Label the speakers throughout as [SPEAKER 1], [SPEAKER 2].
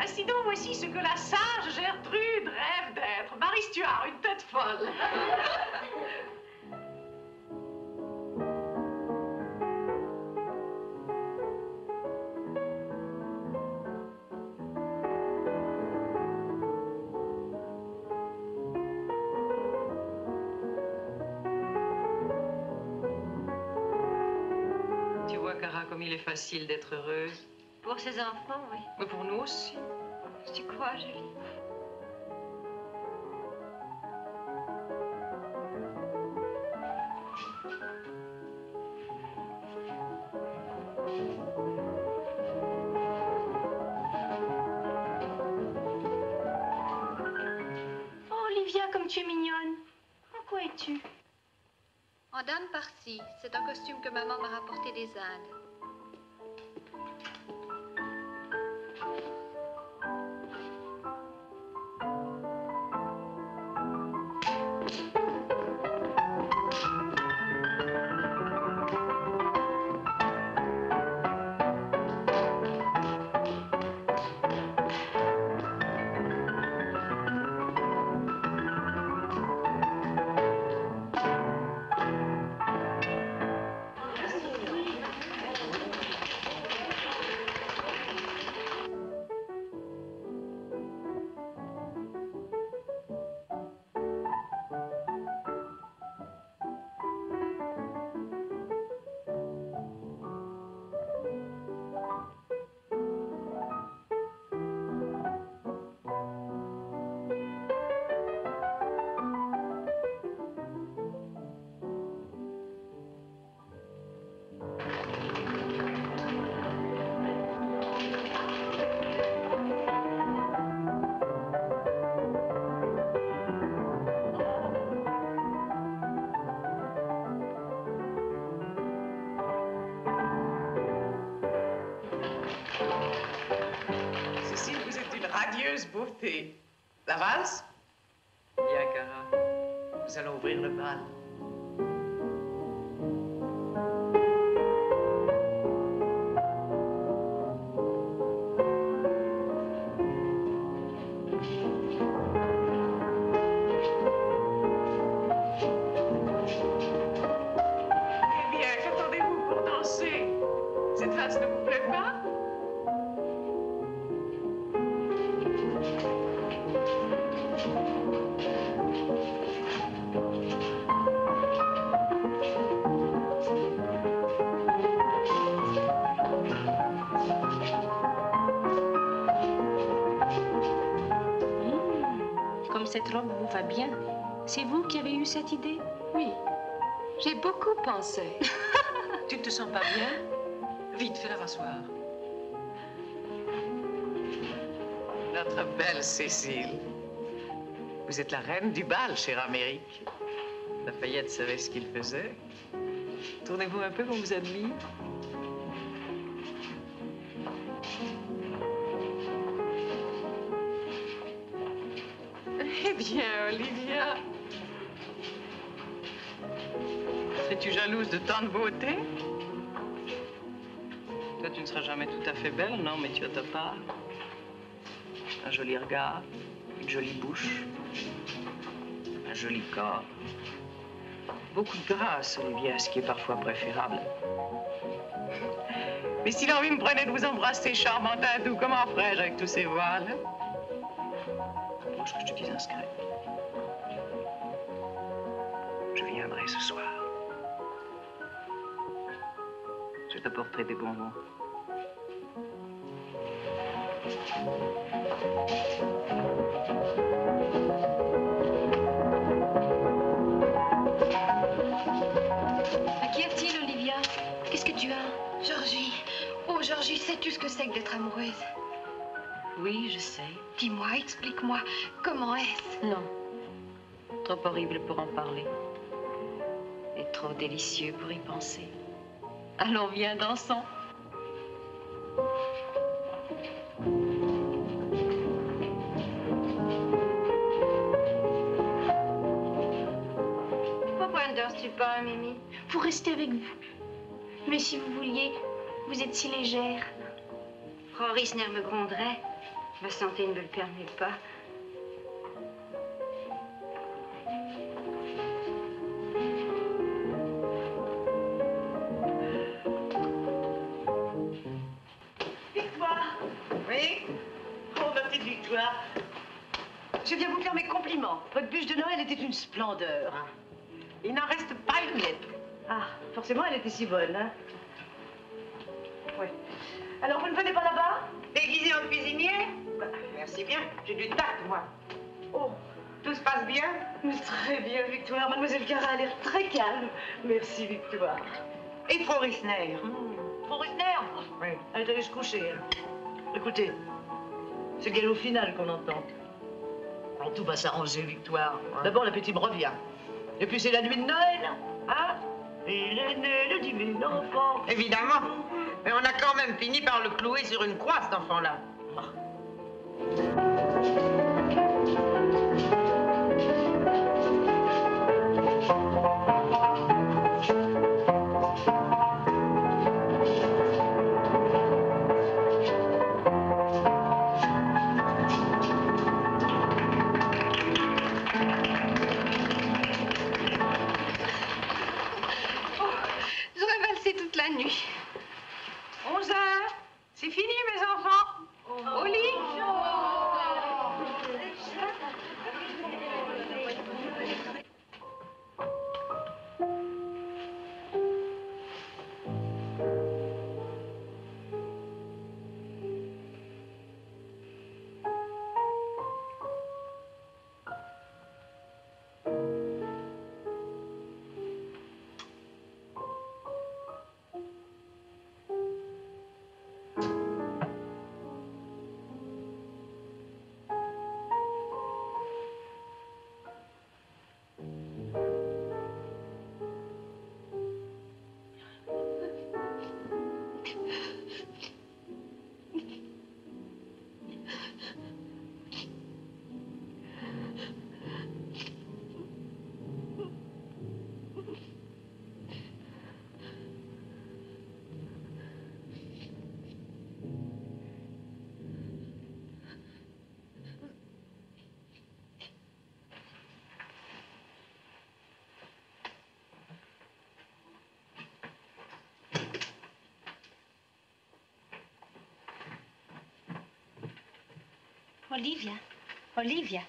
[SPEAKER 1] Ainsi donc, voici ce que la sage Gertrude rêve d'être. Marie Stuart, une tête folle.
[SPEAKER 2] Tu vois, Cara, comme il est facile d'être heureuse.
[SPEAKER 3] Pour ses enfants, oui.
[SPEAKER 2] Mais pour nous aussi.
[SPEAKER 3] Tu crois, Julie?
[SPEAKER 4] Oh, Olivia, comme tu es mignonne. En quoi es-tu?
[SPEAKER 3] En dame partie. C'est un costume que maman m'a rapporté des Indes.
[SPEAKER 1] Cécile, vous êtes d'une radieuse beauté. La valse?
[SPEAKER 2] Bien, Cara.
[SPEAKER 1] Nous allons ouvrir le bal. Eh bien, qu'attendez-vous pour danser? Cette valse ne vous plaît pas?
[SPEAKER 4] Comme cette robe vous va bien. C'est vous qui avez eu cette idée?
[SPEAKER 3] Oui. J'ai beaucoup pensé.
[SPEAKER 2] Tu ne te sens pas bien? Vite, fais-la rasseoir.
[SPEAKER 1] Notre belle Cécile. Vous êtes la reine du bal, chère Amérique.
[SPEAKER 2] Lafayette savait ce qu'il faisait. Tournez-vous un peu, on vous admire.
[SPEAKER 1] Eh bien, Olivia. Es-tu jalouse de tant de beauté?
[SPEAKER 2] Toi, tu ne seras jamais tout à fait belle, non, mais tu as ta part. Un joli regard, une jolie bouche, un joli corps. Beaucoup de grâce, Olivia, ce qui est parfois préférable.
[SPEAKER 1] Mais si l'envie me prenait de vous embrasser, charmant hindou, comment ferais-je avec tous ces voiles?
[SPEAKER 2] Lorsque je te dis inscrit, je viendrai ce soir. Je t'apporterai des bonbons.
[SPEAKER 4] À qui a-t-il, Olivia? Qu'est-ce que tu as?
[SPEAKER 3] Georgie. Oh, Georgie, sais-tu ce que c'est que d'être amoureuse?
[SPEAKER 4] Oui, je sais.
[SPEAKER 3] Dis-moi, explique-moi, comment est-ce?
[SPEAKER 4] Non. Trop horrible pour en parler. Et trop délicieux pour y penser. Allons, viens, dansons.
[SPEAKER 3] Pourquoi ne danses-tu pas, Mimi?
[SPEAKER 4] Pour rester avec vous. Mais si vous vouliez, vous êtes si légère.
[SPEAKER 3] Frau Rissner me gronderait.
[SPEAKER 5] Ma santé ne me le permet pas.
[SPEAKER 1] Victoire! Oui? Oh, ma petite Victoire. Je viens vous faire mes compliments. Votre bûche de Noël était une splendeur. Ah. Il n'en reste pas une miette. Ah, forcément, elle était si bonne, hein? Oui. Alors, vous ne venez pas là-bas? Déguisé en cuisinier? Bah, merci bien. J'ai du tact, moi. Oh, tout se passe bien? Très bien, Victoire. Mademoiselle Cara a l'air très calme. Merci, Victoire. Et Florisner? Florisner? Oui. Elle est allée se coucher, elle. Écoutez, c'est le galop final qu'on entend. Alors, tout va s'arranger, Victoire. Ouais. D'abord, l'appétit me revient. Et puis, c'est la nuit de Noël, hein? Il est né le divin enfant. Évidemment. Mais on a quand même fini par le clouer sur une croix, cet enfant-là.
[SPEAKER 3] Toute la nuit.
[SPEAKER 1] 11 heures. C'est fini, mes enfants. Au lit.
[SPEAKER 5] Olivia. Olivia.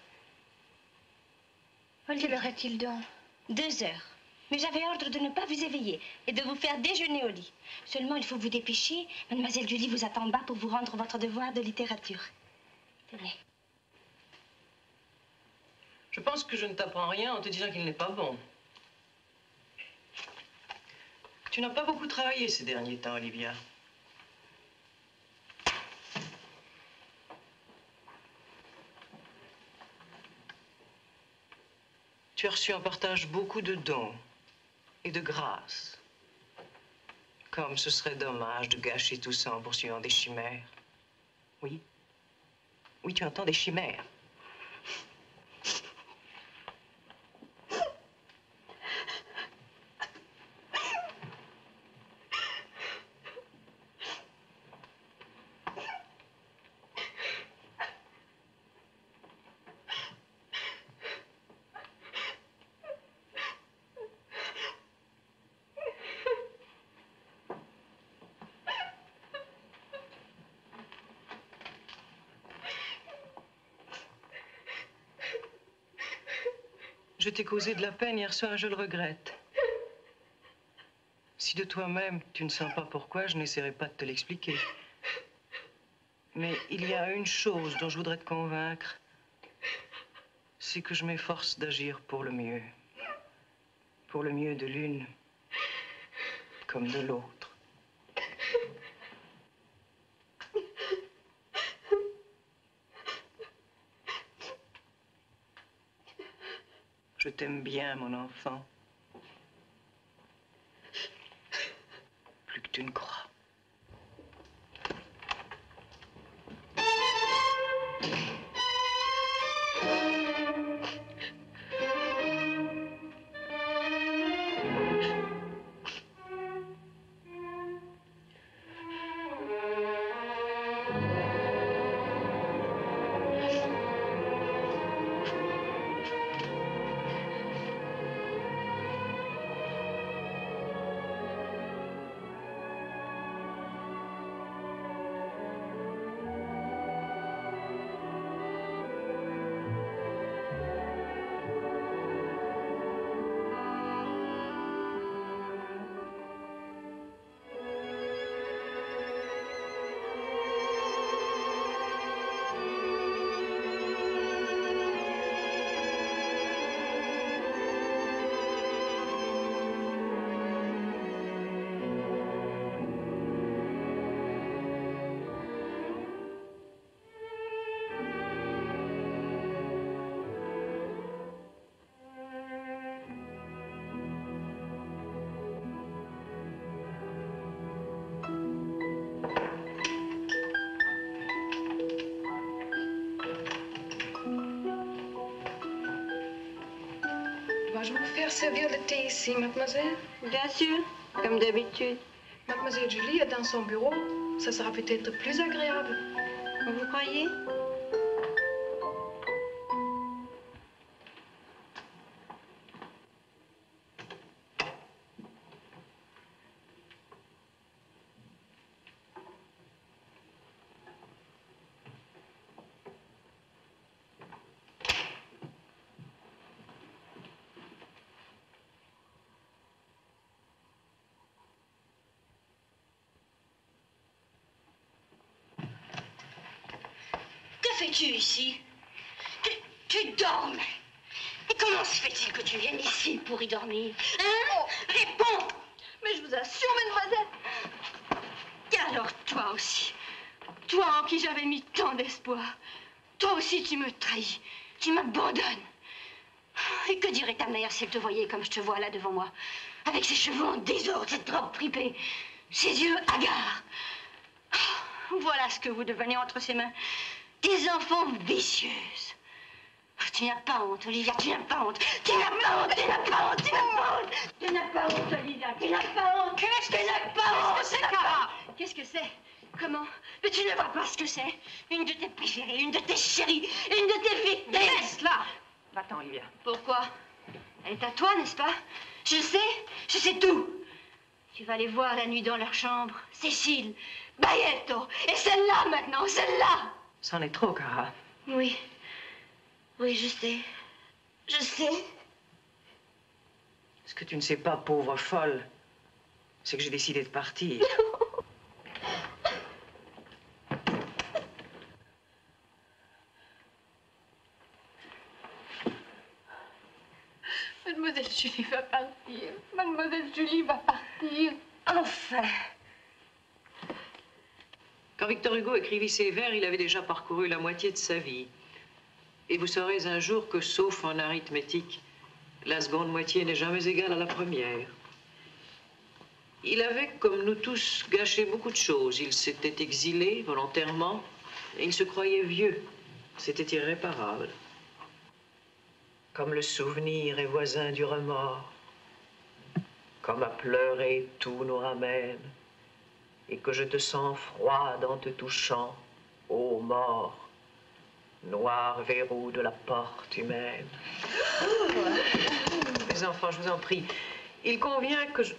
[SPEAKER 3] Quelle heure est-il donc?
[SPEAKER 5] 2 heures. Mais j'avais ordre de ne pas vous éveiller et de vous faire déjeuner au lit. Seulement, il faut vous dépêcher. Mademoiselle Julie vous attend en bas pour vous rendre votre devoir de littérature. Tenez.
[SPEAKER 2] Je pense que je ne t'apprends rien en te disant qu'il n'est pas bon. Tu n'as pas beaucoup travaillé ces derniers temps, Olivia. Tu as reçu en partage beaucoup de dons et de grâces. Comme ce serait dommage de gâcher tout ça en poursuivant des chimères. Oui. Oui, tu entends, des chimères. Je t'ai causé de la peine hier soir, je le regrette. Si de toi-même tu ne sens pas pourquoi, je n'essaierai pas de te l'expliquer. Mais il y a une chose dont je voudrais te convaincre, c'est que je m'efforce d'agir pour le mieux. Pour le mieux de l'une comme de l'autre. Je t'aime bien, mon enfant. Plus que tu ne crois.
[SPEAKER 6] je vous faire servir le thé ici, mademoiselle?
[SPEAKER 4] Bien sûr, comme d'habitude.
[SPEAKER 6] Mademoiselle Julie est dans son bureau. Ça sera peut-être plus agréable.
[SPEAKER 4] Vous croyez?
[SPEAKER 5] Que fais-tu ici? Tu dormes. Et comment se fait-il que tu viennes ici pour y dormir? Hein? Réponds!
[SPEAKER 3] Mais je vous assure, mademoiselle.
[SPEAKER 5] Et alors, toi aussi. Toi en qui j'avais mis tant d'espoir. Toi aussi, tu me trahis. Tu m'abandonnes. Et que dirait ta mère si elle te voyait comme je te vois là devant moi? Avec ses cheveux en désordre, cette robe tripée, ses yeux hagards. Voilà ce que vous devenez entre ses mains. Des enfants vicieuses. Tu n'as pas honte, Olivia, tu n'as pas honte. Tu n'as pas honte, tu n'as pas honte, tu n'as pas honte. Tu n'as pas honte, Olivia, tu n'as pas honte. Qu'est-ce que c'est, Cara? Qu'est-ce que c'est? Comment? Mais tu ne vois pas ce que c'est. Une de tes préférées, une de tes chéries, une de tes victimes.
[SPEAKER 2] Laisse-la! Va-t'en, Olivia.
[SPEAKER 5] Pourquoi? Elle est à toi, n'est-ce pas? Je sais tout. Tu vas les voir la nuit dans leur chambre. Cécile, Bayetto, et celle-là maintenant, celle-là.
[SPEAKER 2] C'en est trop, Cara.
[SPEAKER 5] Oui. Oui, je sais. Je sais.
[SPEAKER 2] Ce que tu ne sais pas, pauvre folle, c'est que j'ai décidé de partir.
[SPEAKER 6] Mademoiselle Julie va partir. Mademoiselle Julie va partir.
[SPEAKER 5] Enfin.
[SPEAKER 2] Quand Victor Hugo écrivit ces vers, il avait déjà parcouru la moitié de sa vie. Et vous saurez un jour que, sauf en arithmétique, la seconde moitié n'est jamais égale à la première. Il avait, comme nous tous, gâché beaucoup de choses. Il s'était exilé volontairement et il se croyait vieux. C'était irréparable. Comme le souvenir est voisin du remords, comme à pleurer tout nous ramène, et que je te sens froide en te touchant, ô mort, noir verrou de la porte humaine. Les enfants, je vous en prie, il convient que je...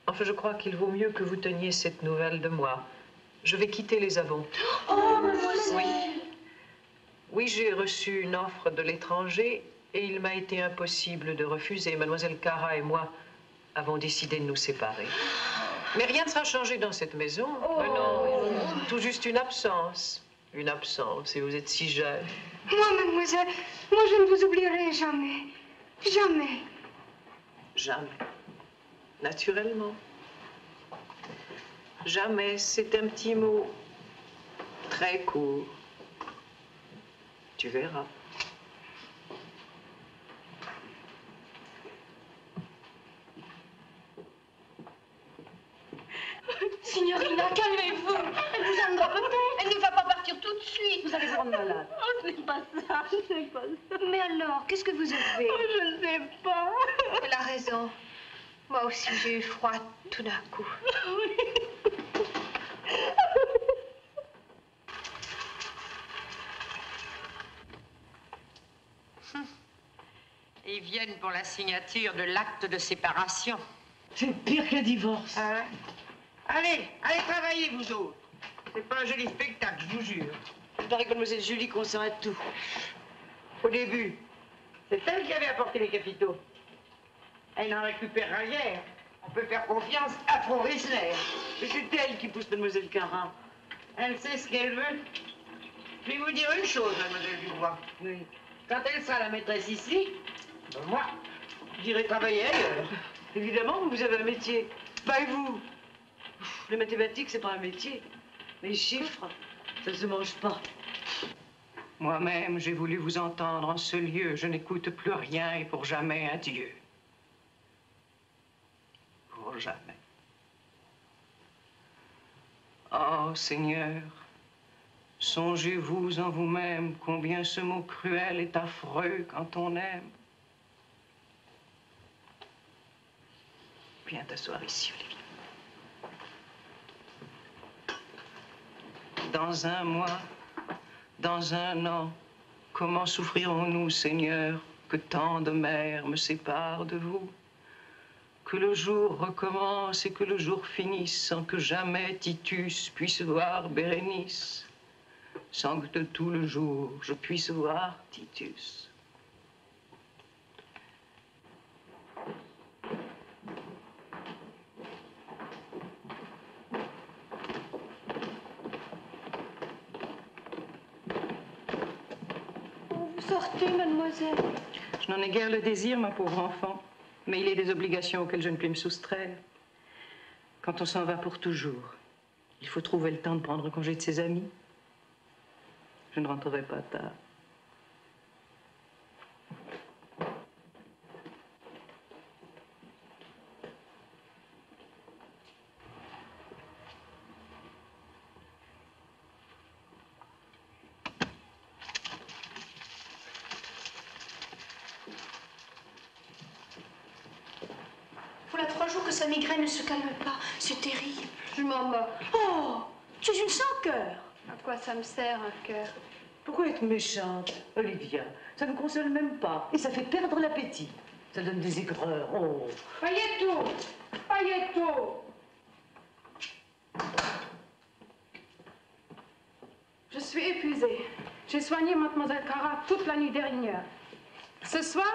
[SPEAKER 2] Enfin, je crois qu'il vaut mieux que vous teniez cette nouvelle de moi. Je vais quitter les Avons.
[SPEAKER 5] Oh, mademoiselle.
[SPEAKER 2] Oui. Oui, j'ai reçu une offre de l'étranger et il m'a été impossible de refuser. Mademoiselle Cara et moi avons décidé de nous séparer. Mais rien ne sera changé dans cette maison.
[SPEAKER 5] Oh.
[SPEAKER 2] Non, tout juste une absence. Une absence, et vous êtes si jeune.
[SPEAKER 5] Moi, mademoiselle, moi, je ne vous oublierai jamais. Jamais.
[SPEAKER 2] Jamais. Naturellement. Jamais, c'est un petit mot très court. Tu verras.
[SPEAKER 5] Signorina, calmez-vous. Elle vous en doit peut-être. Elle ne va pas partir tout de suite.
[SPEAKER 2] Vous allez vous rendre malade.
[SPEAKER 5] Oh, ce n'est pas ça, ce n'est pas ça. Mais alors, qu'est-ce que vous avez?
[SPEAKER 6] Oh, je ne sais pas.
[SPEAKER 5] Elle a raison. Moi aussi, j'ai eu froid tout d'un coup.
[SPEAKER 1] Ils viennent pour la signature de l'acte de séparation.
[SPEAKER 2] C'est pire que le divorce.
[SPEAKER 1] Hein? Allez travaillez, vous autres. C'est pas un joli spectacle, je vous jure.
[SPEAKER 2] Il paraît que mademoiselle Julie consent tout.
[SPEAKER 1] Au début, c'est elle qui avait apporté les capitaux. Elle n'en récupérera rien. On peut faire confiance à Frau Riesler.
[SPEAKER 2] Et c'est elle qui pousse mademoiselle Cara.
[SPEAKER 1] Elle sait ce qu'elle veut. Je vais vous dire une chose, mademoiselle Dubois.
[SPEAKER 2] Oui.
[SPEAKER 1] Quand elle sera la maîtresse ici, moi, j'irai travailler ailleurs.
[SPEAKER 2] Évidemment, vous avez un métier. Bah et vous? Les mathématiques, c'est pas un métier. Les chiffres, ça se mange pas.
[SPEAKER 1] Moi-même, j'ai voulu vous entendre en ce lieu. Je n'écoute plus rien et pour jamais adieu. Pour jamais. Oh, Seigneur, songez-vous en vous-même combien ce mot cruel est affreux quand on aime.
[SPEAKER 2] Viens t'asseoir ici, Olivia. Dans un mois, dans un an, comment souffrirons-nous, Seigneur, que tant de mers me séparent de vous? Que le jour recommence et que le jour finisse sans que jamais Titus puisse voir Bérénice, sans que de tout le jour je puisse voir Titus.
[SPEAKER 5] Vous sortez, mademoiselle?
[SPEAKER 2] Je n'en ai guère le désir, ma pauvre enfant, mais il est des obligations auxquelles je ne puis me soustraire. Quand on s'en va pour toujours, il faut trouver le temps de prendre congé de ses amis. Je ne rentrerai pas tard.
[SPEAKER 5] Voilà 3 jours que sa migraine ne se calme pas. C'est terrible. Je m'en moque. Oh, tu es une sans-cœur.
[SPEAKER 3] À quoi ça me sert, un cœur?
[SPEAKER 1] Pourquoi être méchante, Olivia? Ça ne console même pas. Et ça fait perdre l'appétit. Ça donne des aigreurs. Oh.
[SPEAKER 6] Pailletou! Pailletou! Je suis épuisée. J'ai soigné mademoiselle Cara toute la nuit dernière. Ce soir,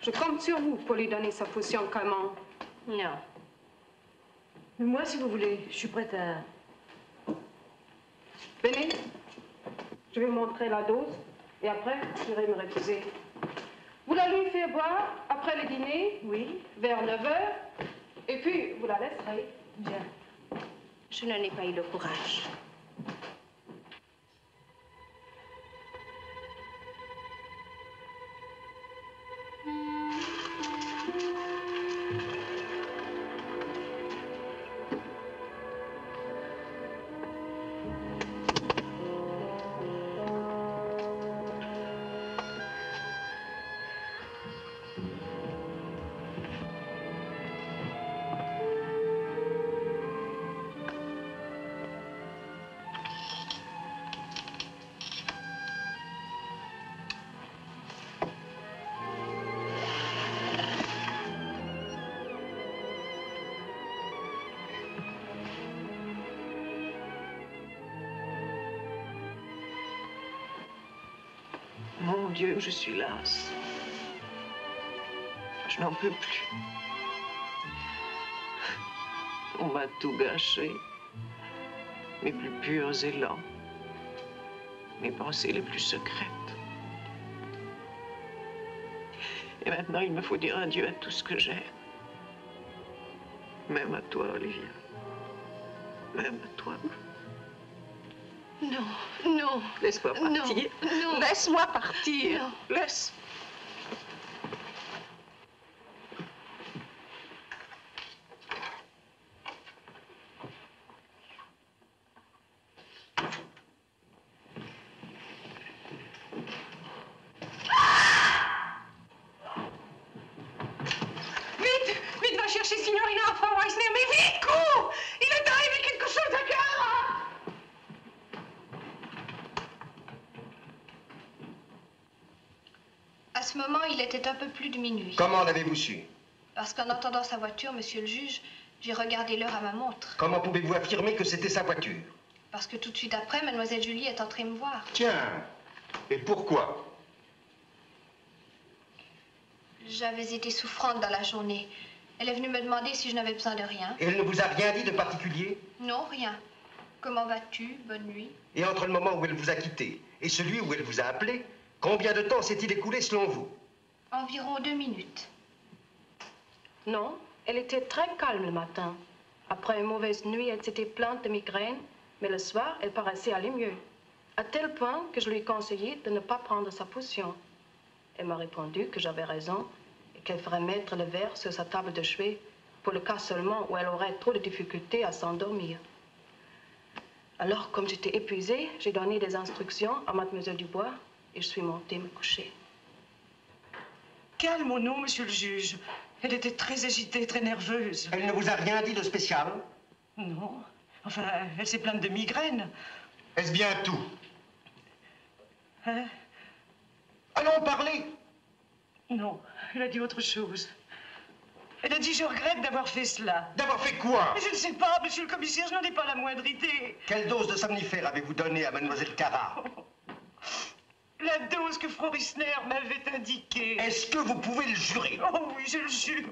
[SPEAKER 6] je compte sur vous pour lui donner sa potion calmante.
[SPEAKER 5] Non.
[SPEAKER 1] Mais moi, si vous voulez, je suis prête à...
[SPEAKER 6] Venez, je vais vous montrer la dose et après, j'irai me reposer. Vous la lui faites boire après le dîner,
[SPEAKER 1] Oui,
[SPEAKER 6] vers 9h, et puis vous la laisserez.
[SPEAKER 1] bien.
[SPEAKER 5] Je n'en ai pas eu le courage.
[SPEAKER 2] Mon Dieu, je suis lasse. Je n'en peux plus. On m'a tout gâché. Mes plus purs élans. Mes pensées les plus secrètes. Et maintenant, il me faut dire adieu à tout ce que j'aime. Même à toi, Olivia. Même à toi.
[SPEAKER 5] Non, non.
[SPEAKER 2] Laisse-moi partir.
[SPEAKER 5] Non, non.
[SPEAKER 2] Laisse-moi partir.
[SPEAKER 5] Non.
[SPEAKER 2] Laisse.
[SPEAKER 6] Vite, vite, va chercher Signorina Afra Weissner, mais vite, cours! Il est arrivé quelque chose à Cara!
[SPEAKER 3] À ce moment, il était un peu plus de minuit.
[SPEAKER 7] Comment en avez-vous su?
[SPEAKER 3] Parce qu'en entendant sa voiture, monsieur le juge, j'ai regardé l'heure à ma montre.
[SPEAKER 7] Comment pouvez-vous affirmer que c'était sa voiture?
[SPEAKER 3] Parce que tout de suite après, mademoiselle Julie est entrée me voir.
[SPEAKER 7] Tiens, et pourquoi?
[SPEAKER 3] J'avais été souffrante dans la journée. Elle est venue me demander si je n'avais besoin de rien.
[SPEAKER 7] Et elle ne vous a rien dit de particulier?
[SPEAKER 3] Non, rien. Comment vas-tu? Bonne nuit.
[SPEAKER 7] Et entre le moment où elle vous a quitté et celui où elle vous a appelé, combien de temps s'est-il écoulé selon vous?
[SPEAKER 3] Environ 2 minutes.
[SPEAKER 6] Non, elle était très calme le matin. Après une mauvaise nuit, elle s'était plainte de migraine, mais le soir, elle paraissait aller mieux. À tel point que je lui ai conseillé de ne pas prendre sa potion. Elle m'a répondu que j'avais raison et qu'elle ferait mettre le verre sur sa table de chevet pour le cas seulement où elle aurait trop de difficultés à s'endormir. Alors, comme j'étais épuisée, j'ai donné des instructions à mademoiselle Dubois et je suis montée me coucher.
[SPEAKER 1] Calmons-nous, monsieur le juge. Elle était très agitée, très nerveuse.
[SPEAKER 7] Elle ne vous a rien dit de spécial?
[SPEAKER 1] Non. Enfin, elle s'est plainte de migraine.
[SPEAKER 7] Est-ce bien tout?
[SPEAKER 1] Hein?
[SPEAKER 7] Allons parler.
[SPEAKER 1] Non, elle a dit autre chose. Elle a dit, je regrette d'avoir fait cela.
[SPEAKER 7] D'avoir fait quoi?
[SPEAKER 1] Mais je ne sais pas, monsieur le commissaire, je n'en ai pas la moindre idée.
[SPEAKER 7] Quelle dose de somnifère avez-vous donnée à mademoiselle Cara?
[SPEAKER 1] La dose que Frau Rissner m'avait indiquée.
[SPEAKER 7] Est-ce que vous pouvez le jurer?
[SPEAKER 1] Oh oui, je le jure.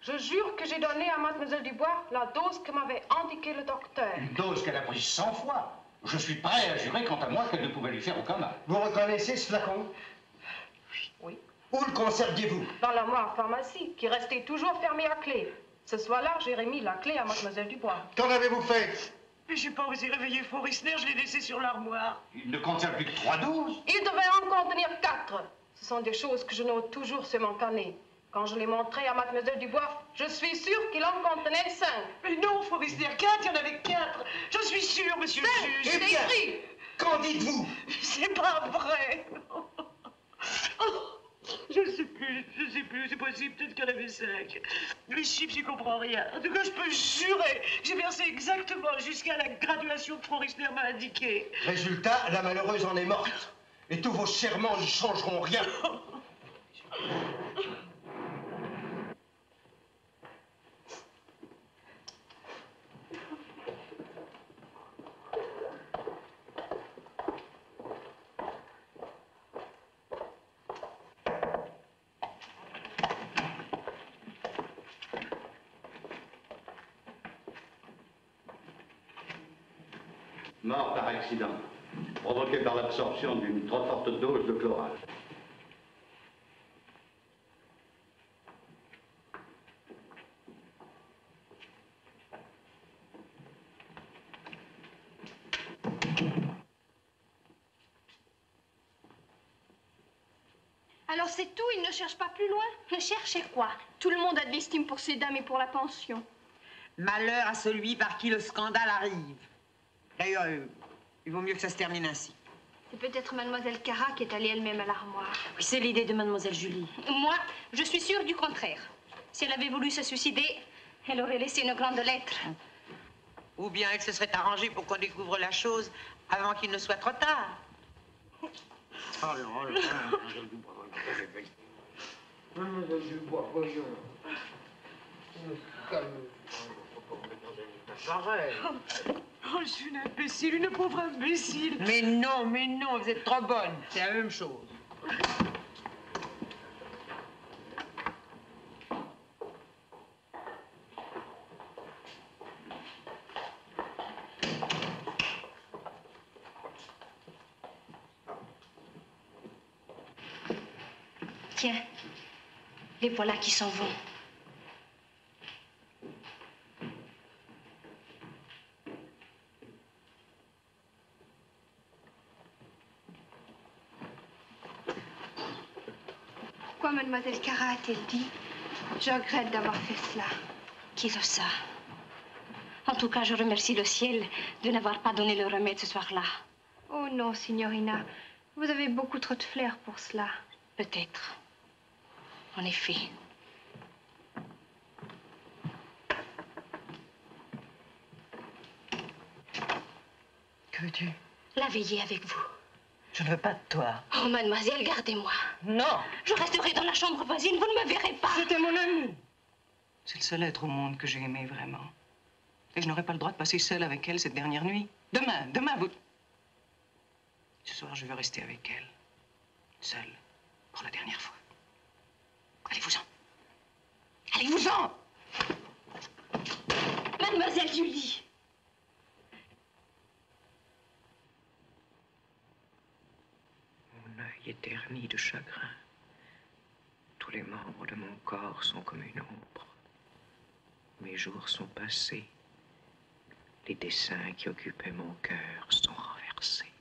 [SPEAKER 6] Je jure que j'ai donné à mademoiselle Dubois la dose que m'avait indiqué le docteur.
[SPEAKER 8] Une dose qu'elle a prise 100 fois. Je suis prêt à jurer, quant à moi, qu'elle ne pouvait lui faire aucun mal.
[SPEAKER 7] Vous reconnaissez ce flacon?
[SPEAKER 6] Oui.
[SPEAKER 7] Où le conserviez-vous?
[SPEAKER 6] Dans l'armoire pharmacie, qui restait toujours fermée à clé. Ce soir-là, j'ai remis la clé à mademoiselle Dubois.
[SPEAKER 7] Qu'en avez-vous fait?
[SPEAKER 1] Mais j'ai pas osé réveiller Frau Rissner, je l'ai laissé sur l'armoire.
[SPEAKER 8] Il ne contient plus que 3 doses.
[SPEAKER 6] Il devait en contenir 4. Ce sont des choses que je note toujours sur mon carnet. Quand je l'ai montré à mademoiselle Dubois, je suis sûre qu'il en contenait 5.
[SPEAKER 1] Mais non, Frau Rissner, 4, il y en avait 4. J'en suis sûre, monsieur le juge.
[SPEAKER 7] Eh bien, qu'en dites-vous?
[SPEAKER 1] C'est pas vrai. Je sais plus, c'est possible, peut-être qu'il y en avait 5. Les chiffres, j'y comprends rien. En tout cas, je peux jurer que j'ai versé exactement jusqu'à la graduation que Frau Rissner m'a indiquée.
[SPEAKER 7] Résultat, la malheureuse en est morte. Et tous vos serments n'y changeront rien.
[SPEAKER 9] Mort par accident, provoqué par l'absorption d'une trop forte dose de chloral.
[SPEAKER 5] Alors c'est tout, il ne cherche pas plus loin? Ne cherchez quoi? Tout le monde a de l'estime pour ces dames et pour la pension.
[SPEAKER 10] Malheur à celui par qui le scandale arrive. D'ailleurs, il vaut mieux que ça se termine ainsi.
[SPEAKER 3] C'est peut-être mademoiselle Cara qui est allée elle-même à l'armoire.
[SPEAKER 4] Oui, c'est l'idée de mademoiselle Julie.
[SPEAKER 5] Moi, je suis sûre du contraire. Si elle avait voulu se suicider, elle aurait laissé une grande lettre.
[SPEAKER 10] Ou bien elle se serait arrangée pour qu'on découvre la chose avant qu'il ne soit trop tard. Oh là là, mademoiselle Dubois, mademoiselle Dubois, voyons. Pareil.
[SPEAKER 1] Oh, je suis une imbécile, une pauvre imbécile.
[SPEAKER 10] Mais non, vous êtes trop bonne. C'est la même chose.
[SPEAKER 5] Tiens, les voilà qui s'en vont.
[SPEAKER 3] Pourquoi mademoiselle Cara a-t-elle dit? Je regrette d'avoir fait cela.
[SPEAKER 5] Qui le sait? En tout cas, je remercie le ciel de n'avoir pas donné le remède ce soir-là.
[SPEAKER 3] Oh non, signorina. Vous avez beaucoup trop de flair pour cela.
[SPEAKER 5] Peut-être. En effet.
[SPEAKER 1] Que veux-tu?
[SPEAKER 5] La veiller avec vous.
[SPEAKER 1] Je ne veux pas de toi.
[SPEAKER 5] Oh, mademoiselle, gardez-moi.
[SPEAKER 1] Non.
[SPEAKER 5] Je resterai dans la chambre voisine, vous ne me verrez pas.
[SPEAKER 1] C'était mon ami.
[SPEAKER 2] C'est le seul être au monde que j'ai aimé vraiment. Et je n'aurais pas le droit de passer seule avec elle cette dernière nuit. Demain, vous... Ce soir, je veux rester avec elle. Seule. Pour la dernière fois. Allez-vous-en. Allez-vous-en.
[SPEAKER 5] Mademoiselle Julie.
[SPEAKER 11] Mon œil est terni de chagrin. Tous les membres de mon corps sont comme une ombre. Mes jours sont passés. Les dessins qui occupaient mon cœur sont renversés.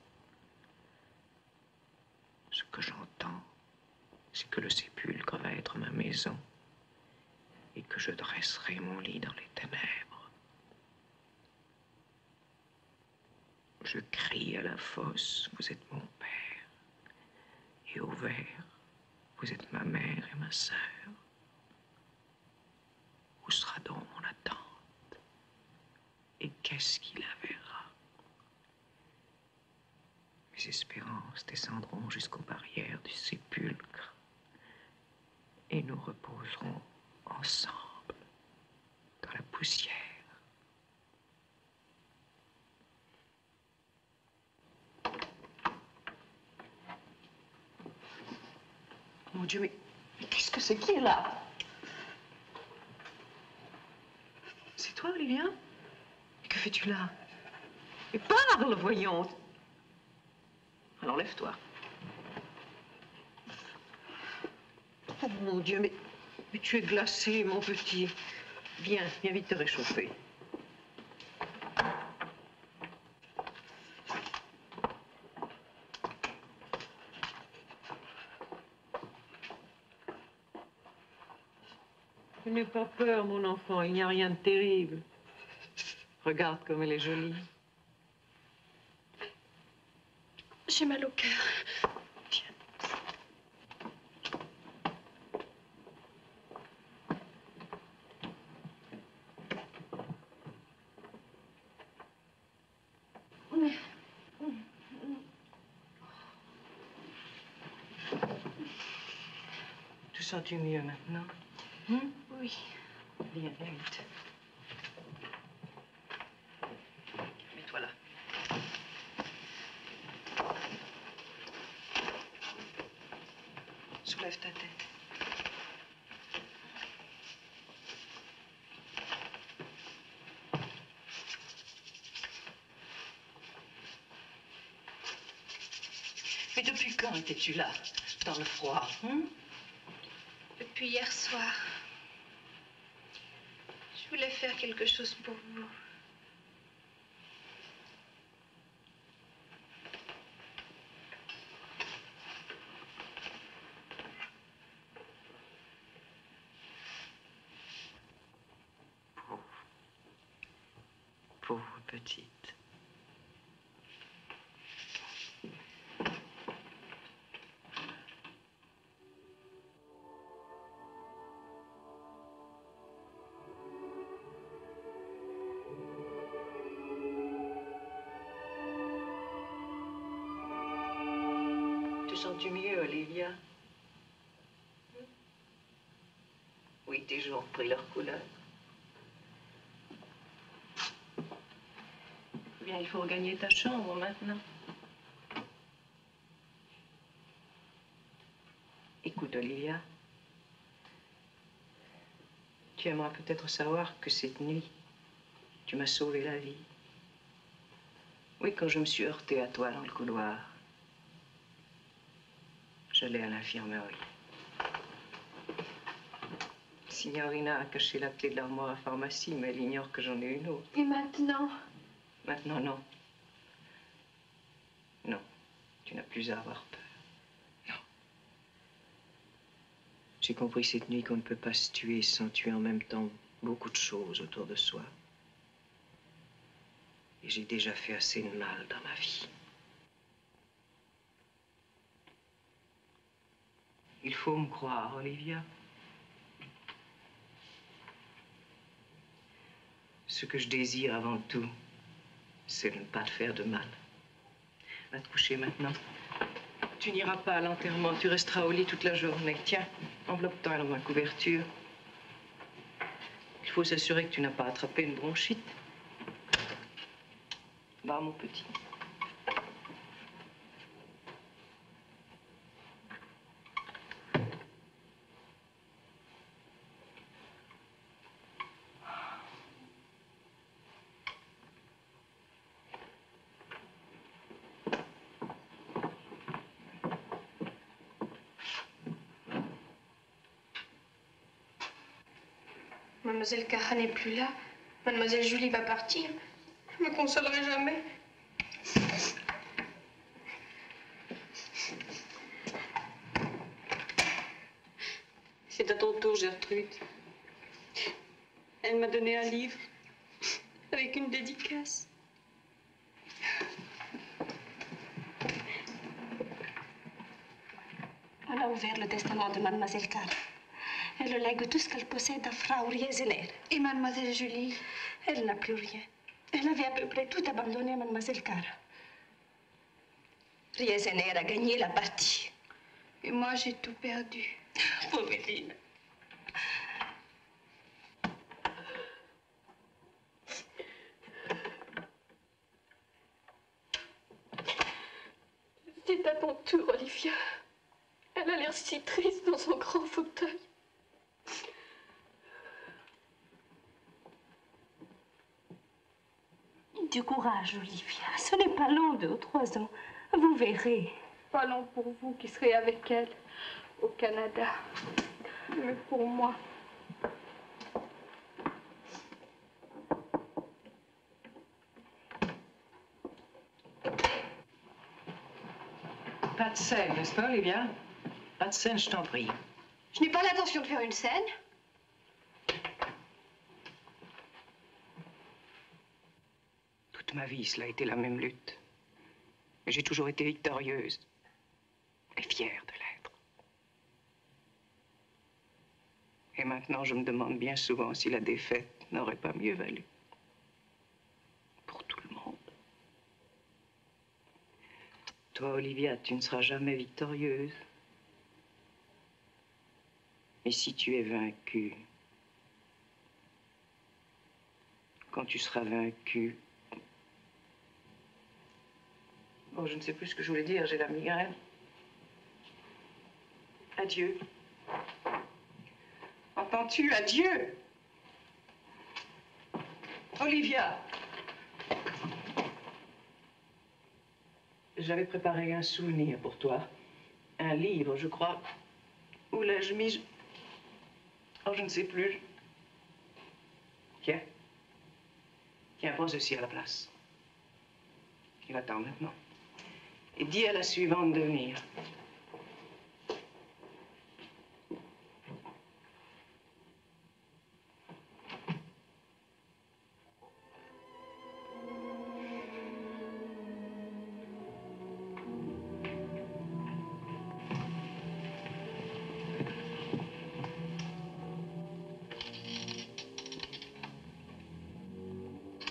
[SPEAKER 11] Ce que j'entends, c'est que le sépulcre va être ma maison et que je dresserai mon lit dans les ténèbres. Je crie à la fosse, vous êtes mon père, et au ver, Vous êtes ma mère et ma sœur. Où sera donc mon attente? Et qu'est-ce qui la verra? Mes espérances descendront jusqu'aux barrières du sépulcre et nous reposerons ensemble dans la poussière.
[SPEAKER 2] Mon Dieu, mais qu'est-ce que c'est qui est là? C'est toi, Olivia? Que fais-tu là? Mais parle, voyons. Alors lève-toi. Oh mon Dieu, mais tu es glacé, mon petit. Viens vite te réchauffer. N'aie pas peur, mon enfant, il n'y a rien de terrible. Regarde comme elle est jolie.
[SPEAKER 5] J'ai mal au cœur.
[SPEAKER 2] Te sens-tu mieux maintenant?
[SPEAKER 5] Oui.
[SPEAKER 2] Viens vite. Mets-toi là. Soulève ta tête. Mais depuis quand étais-tu là, dans le froid?
[SPEAKER 3] Depuis hier soir. Je voulais faire quelque chose pour vous.
[SPEAKER 2] Pauvre petite. Te sens-tu mieux, Olivia? Oui, tes joues ont pris leur couleur. Bien, il faut regagner ta chambre maintenant. Écoute, Olivia, tu aimeras peut-être savoir que cette nuit, tu m'as sauvé la vie. Oui, quand je me suis heurtée à toi dans le couloir, j'allais à l'infirmerie. Signorina a caché la clé de l'armoire à pharmacie, mais elle ignore que j'en ai une autre.
[SPEAKER 3] Et maintenant?
[SPEAKER 2] Maintenant, non. Non, tu n'as plus à avoir peur. Non. J'ai compris cette nuit qu'on ne peut pas se tuer sans tuer en même temps beaucoup de choses autour de soi. Et j'ai déjà fait assez de mal dans ma vie. Il faut me croire, Olivia. Ce que je désire avant tout, c'est de ne pas te faire de mal. Va te coucher maintenant. Tu n'iras pas à l'enterrement, tu resteras au lit toute la journée. Tiens, enveloppe-toi dans ma couverture. Il faut s'assurer que tu n'as pas attrapé une bronchite. Va, mon petit.
[SPEAKER 3] Mademoiselle Cara n'est plus là. Mademoiselle Julie va partir. Je me consolerai jamais.
[SPEAKER 2] C'est à ton tour, Gertrude. Elle m'a donné un livre avec une dédicace.
[SPEAKER 3] Un
[SPEAKER 5] a ouvert le testament de Mademoiselle Cara. Elle lègue tout ce qu'elle possède à Frau Riesener.
[SPEAKER 3] Et Mademoiselle Julie?
[SPEAKER 5] Elle n'a plus rien. Elle avait à peu près tout abandonné à Mademoiselle Cara. Riesener a gagné la partie.
[SPEAKER 3] Et moi, j'ai tout perdu.
[SPEAKER 5] Pauvrine. C'est à ton tour, Olivia. Elle a l'air si triste dans son grand fauteuil. Du courage, Olivia. Ce n'est pas long, 2 ou 3 ans. Vous verrez.
[SPEAKER 6] Pas long pour vous qui serez avec elle au Canada. Mais pour moi.
[SPEAKER 2] Pas de scène, n'est-ce pas, Olivia? Pas de scène, je t'en prie.
[SPEAKER 3] Je n'ai pas l'intention de faire une scène.
[SPEAKER 11] Toute ma vie, cela a été la même lutte. Mais j'ai toujours été victorieuse et fière de l'être. Et maintenant, je me demande bien souvent si la défaite n'aurait pas mieux valu. Pour tout le monde. Toi, Olivia, tu ne seras jamais victorieuse. Et si tu es vaincue, quand tu seras vaincue...
[SPEAKER 2] Oh, je ne sais plus ce que je voulais dire, j'ai la migraine. Adieu. Entends-tu? Adieu. Olivia. J'avais préparé un souvenir pour toi. Un livre, je crois. Où l'ai-je mis? Oh, je ne sais plus. Tiens. Tiens, prends ceci à la place. Il attend maintenant. Et dis à la suivante de venir.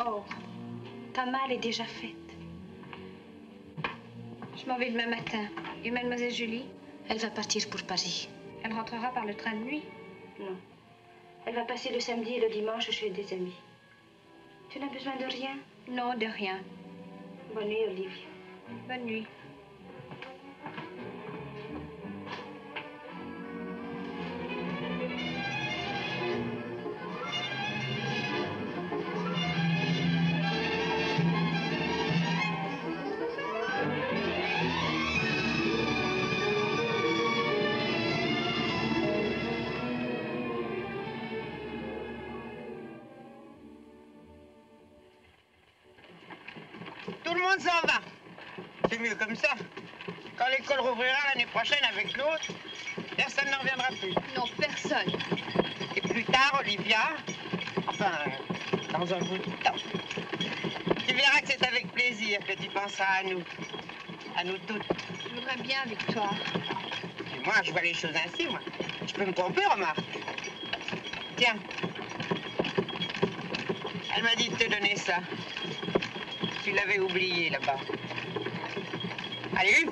[SPEAKER 5] Oh, ta malle est déjà faite.
[SPEAKER 3] Je m'en vais demain matin. Et Mademoiselle Julie?
[SPEAKER 5] Elle va partir pour Paris.
[SPEAKER 3] Elle rentrera par le train de nuit?
[SPEAKER 5] Non. Elle va passer le samedi et le dimanche chez des amis. Tu n'as besoin de rien?
[SPEAKER 3] Non, de rien.
[SPEAKER 5] Bonne nuit, Olivia.
[SPEAKER 3] Bonne nuit.
[SPEAKER 10] Tout le monde s'en va. C'est mieux comme ça. Quand l'école rouvrira l'année prochaine avec l'autre, personne n'en reviendra plus.
[SPEAKER 3] Non, personne.
[SPEAKER 10] Et plus tard, Olivia, enfin, dans un bout de temps, tu verras que c'est avec plaisir que tu penseras à nous toutes.
[SPEAKER 3] Je voudrais bien, Victoire.
[SPEAKER 10] Et moi, je vois les choses ainsi, moi. Je peux me tromper, remarque. Tiens. Elle m'a dit de te donner ça. Tu l'avais oublié là-bas. Allez,